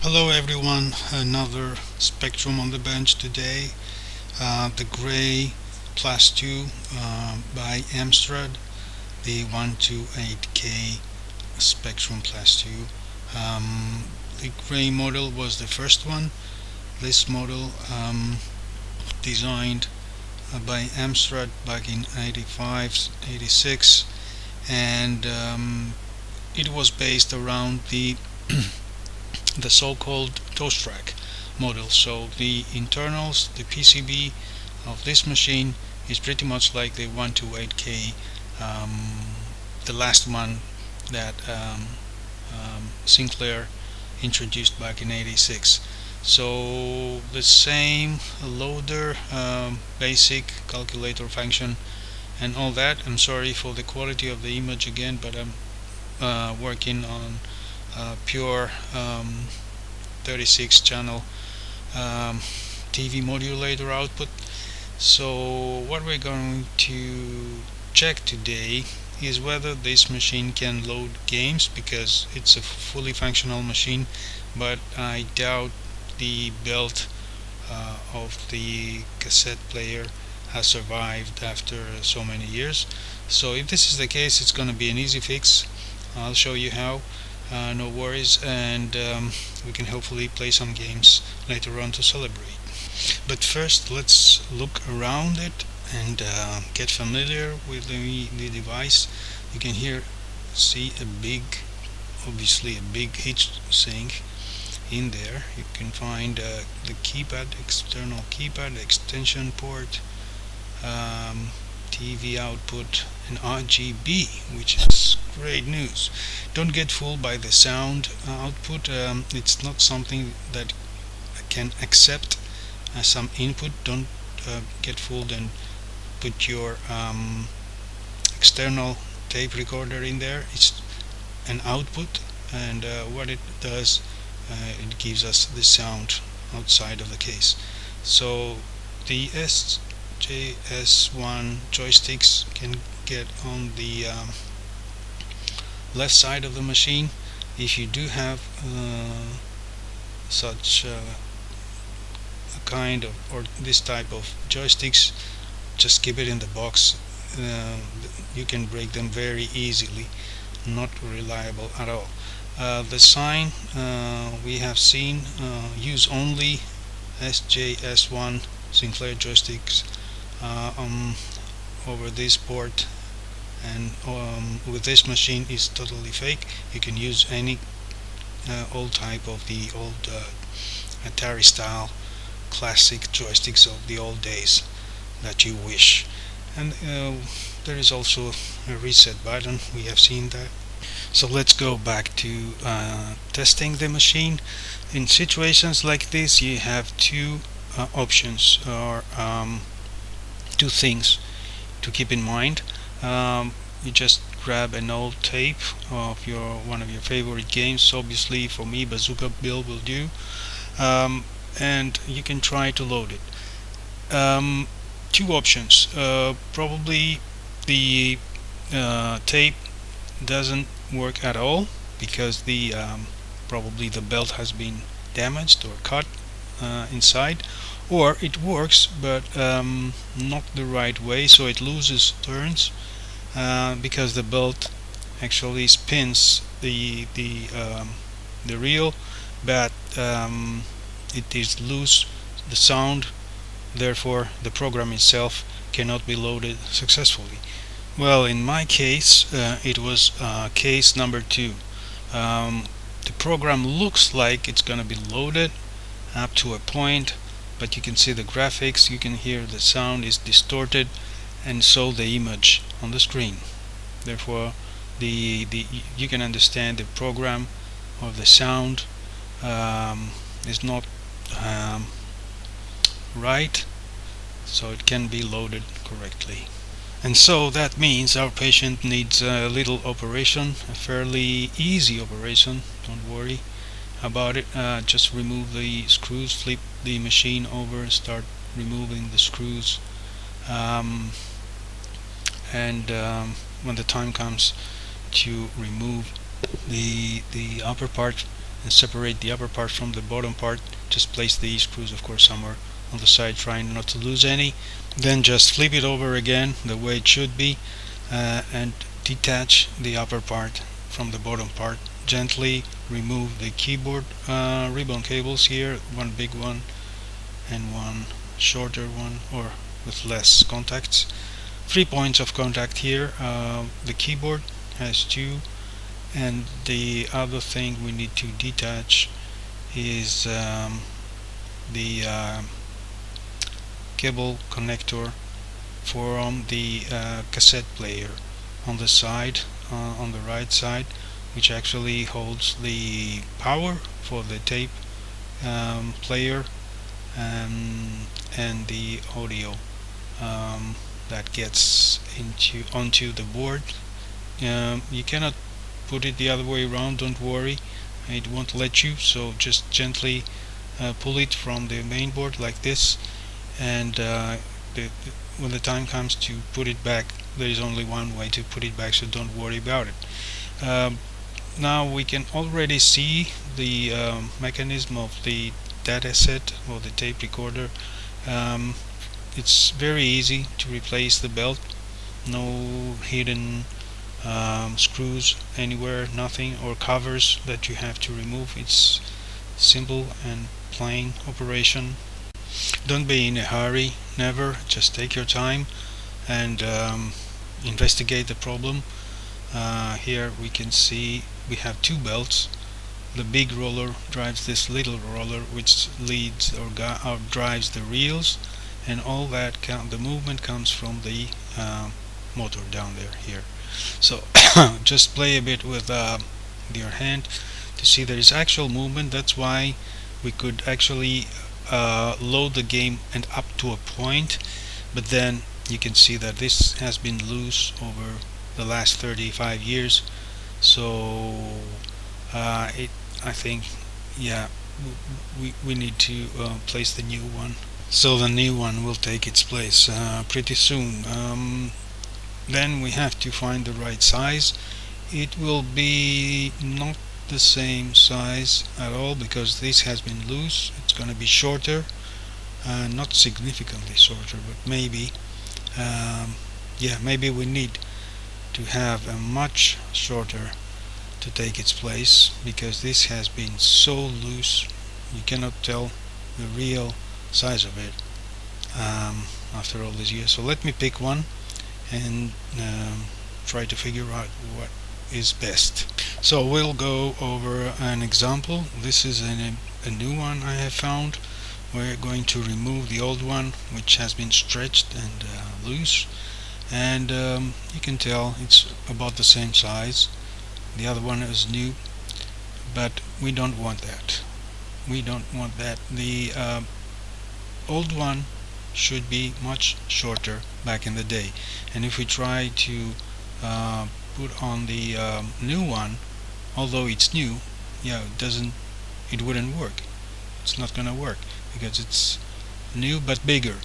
Hello everyone, another Spectrum on the bench today. The gray Plus 2 by Amstrad, the 128K Spectrum Plus 2. The gray model was the first one. This model designed by Amstrad back in 85, 86, and it was based around the so-called toast rack model. So the internals, the PCB of this machine is pretty much like the 128K, the last one that Sinclair introduced back in 86. So the same loader, basic calculator function and all that. I'm sorry for the quality of the image again, but I'm working on pure 36 channel TV modulator output. So what we're going to check today is whether this machine can load games, because it's a fully functional machine, but I doubt the belt of the cassette player has survived after so many years. So if this is the case, it's going to be an easy fix. I'll show you how. No worries, and we can hopefully play some games later on to celebrate. But first, let's look around it and get familiar with the device. You can here see obviously a big heat sink in there. You can find the keypad, external keypad, extension port, TV output, and RGB, which is great news. Don't get fooled by the sound output. It's not something that can accept some input. Don't get fooled and put your external tape recorder in there. It's an output, and what it does, it gives us the sound outside of the case. So the SJS1 joysticks can get on the left side of the machine. If you do have such a kind of, or this type of joysticks, just keep it in the box. You can break them very easily, not reliable at all. The sign we have seen, use only SJS1 Sinclair joysticks over this port, and with this machine is totally fake. You can use any old type of the old Atari style classic joysticks of the old days that you wish. And there is also a reset button, we have seen that. So let's go back to testing the machine. In situations like this, you have two options, or two things to keep in mind. You just grab an old tape of one of your favorite games. Obviously, for me, Bazooka Bill will do, and you can try to load it. Two options. Probably the tape doesn't work at all, because the probably the belt has been damaged or cut inside, or it works but not the right way, so it loses turns because the belt actually spins the reel, but it is loose, the sound, therefore the program itself cannot be loaded successfully. Well, in my case, it was case number 2. The program looks like it's gonna be loaded up to a point, but you can see the graphics, you can hear the sound is distorted, and so the image on the screen. Therefore, you can understand the program or the sound is not right, so it can be loaded correctly. And so that means our patient needs a little operation, a fairly easy operation. Don't worry about it. Just remove the screws, flip the machine over, start removing the screws, and when the time comes to remove the upper part and separate the upper part from the bottom part. Just place the screws, of course, somewhere on the side, trying not to lose any. Then just flip it over again the way it should be, and detach the upper part from the bottom part. Gently remove the keyboard ribbon cables here, one big one and one shorter one, or with less contacts. 3 points of contact here. The keyboard has 2, and the other thing we need to detach is the cable connector from the cassette player on the side, on the right side, which actually holds the power for the tape player, and the audio that gets onto the board. You cannot put it the other way around, don't worry, it won't let you, so just gently pull it from the main board like this, and when the time comes to put it back, there is only one way to put it back, so don't worry about it. Now we can already see the mechanism of the data set or the tape recorder. It's very easy to replace the belt, no hidden screws anywhere, nothing, or covers that you have to remove. It's simple and plain operation. Don't be in a hurry, never. Just take your time and investigate the problem. Here we can see we have 2 belts. The big roller drives this little roller, which leads or drives the reels, and all that the movement comes from the motor down there here. So just play a bit with your hand to see there is actual movement. That's why we could actually load the game and up to a point, but then you can see that this has been loose over the last 35 years. So I think, yeah, we need to place the new one. So the new one will take its place pretty soon. Then we have to find the right size. It will be not the same size at all, because this has been loose. It's going to be shorter, not significantly shorter, but maybe yeah, maybe we need to have a much shorter to take its place, because this has been so loose you cannot tell the real size of it after all these years. So let me pick one and try to figure out what is best. So we'll go over an example. This is a new one I have found. We're going to remove the old one, which has been stretched and loose, and you can tell it's about the same size. The other one is new, but we don't want that. We don't want that. The old one should be much shorter back in the day, and if we try to put on the new one, although it's new, yeah, it wouldn't work. It's not gonna work because it's new but bigger.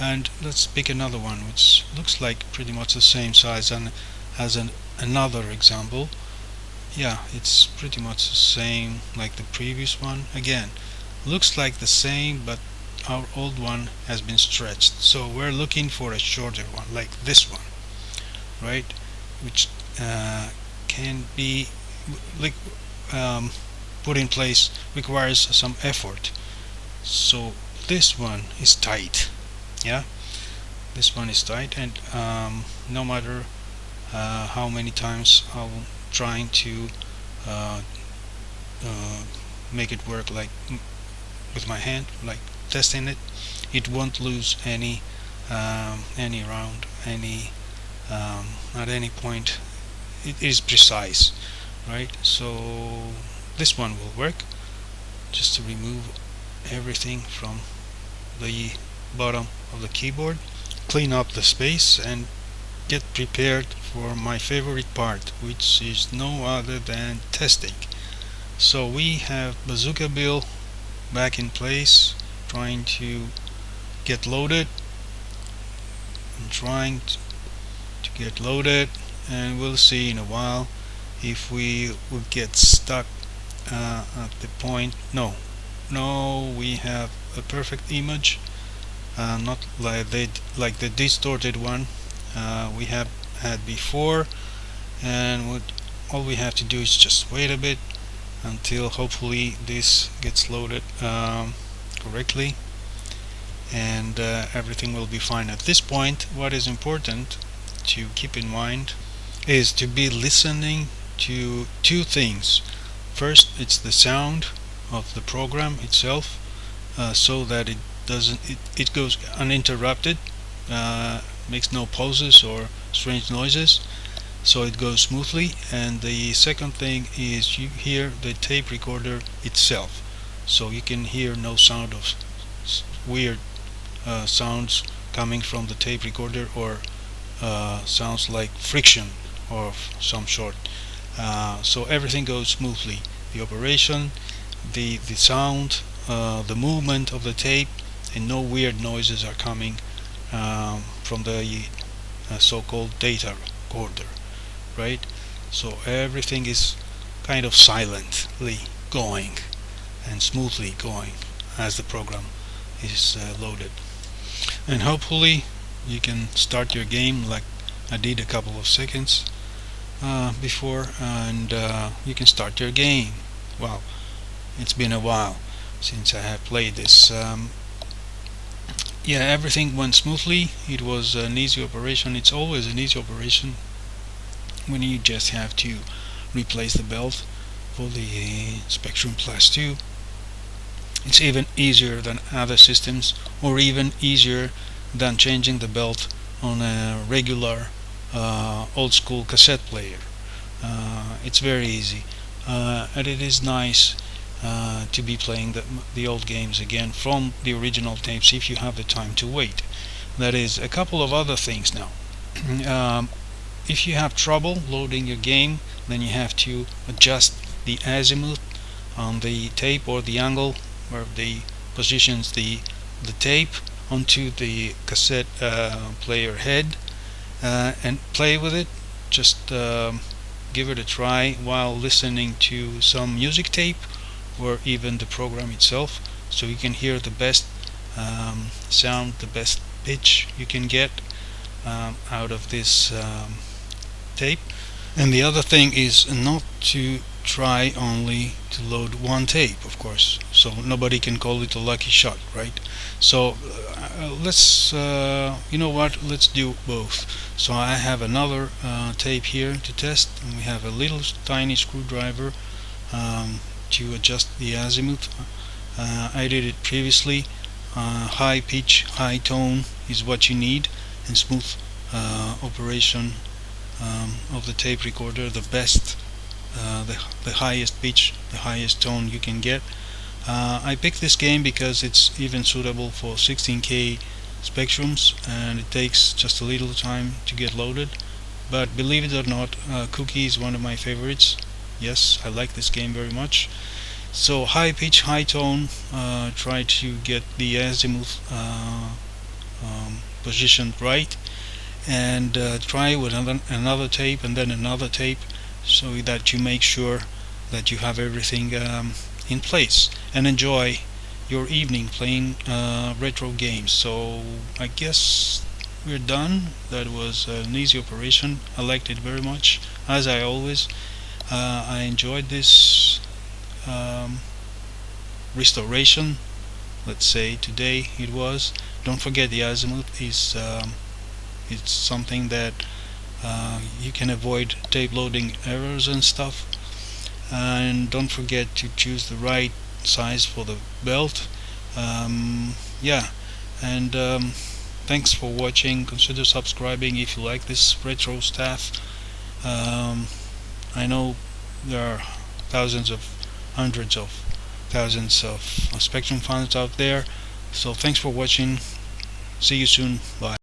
And let's pick another one which looks like pretty much the same size and as another example. Yeah, it's pretty much the same like the previous one. Again, looks like the same, but our old one has been stretched, so we're looking for a shorter one like this one, right, which can be like put in place, requires some effort. So this one is tight, yeah, this one is tight, and no matter how many times I'm trying to make it work like with my hand, like testing it, it won't lose any round, at any point. It is precise, right? So this one will work. Just to remove everything from the bottom of the keyboard, clean up the space, and get prepared for my favorite part, which is no other than testing. So we have Bazooka Bill back in place, trying to get loaded, and trying to get loaded, and we'll see in a while if we will get stuck at the point. No, we have a perfect image, not like the distorted one we have had before. And all we have to do is just wait a bit until hopefully this gets loaded correctly, and everything will be fine. At this point, what is important to keep in mind is to be listening to two things. First, it's the sound of the program itself, so that it goes uninterrupted, makes no pauses or strange noises, so it goes smoothly. And the second thing is you hear the tape recorder itself, so you can hear no sound of weird sounds coming from the tape recorder, or sounds like friction of some sort. So everything goes smoothly. The operation, the sound, the movement of the tape, and no weird noises are coming from the so-called data recorder, right? So everything is kind of silently going and smoothly going as the program is loaded. And hopefully you can start your game like I did a couple of seconds before, and you can start your game. Wow, it's been a while since I have played this. Yeah, everything went smoothly. It was an easy operation. It's always an easy operation when you just have to replace the belt for the Spectrum Plus 2. It's even easier than other systems, or even easier than changing the belt on a regular old school cassette player. It's very easy, and it is nice to be playing the old games again from the original tapes if you have the time to wait. That is a couple of other things now. If you have trouble loading your game, then you have to adjust the azimuth on the tape, or the angle where the positions the tape onto the cassette player head, and play with it. Just give it a try while listening to some music tape, or even the program itself, so you can hear the best sound, the best pitch you can get out of this tape. And the other thing is not to try only to load one tape, of course, so nobody can call it a lucky shot, right? So let's you know what, let's do both. So I have another tape here to test, and we have a little tiny screwdriver to adjust the azimuth. I did it previously. High pitch, high tone is what you need, and smooth operation of the tape recorder, the best, the highest pitch, the highest tone you can get. I picked this game because it's even suitable for 16K spectrums, and it takes just a little time to get loaded. But believe it or not, Cookie is one of my favorites. Yes, I like this game very much. So high pitch, high tone, try to get the azimuth positioned right, and try with another tape, and then another tape, so that you make sure that you have everything in place, and enjoy your evening playing retro games. So I guess we're done. That was an easy operation. I liked it very much, as I always. I enjoyed this restoration, let's say today it was. Don't forget the azimuth is it's something that you can avoid tape loading errors and stuff. And don't forget to choose the right size for the belt. Yeah, and thanks for watching. Consider subscribing if you like this retro stuff. I know there are hundreds of thousands of Spectrum fans out there, so thanks for watching. See you soon. Bye.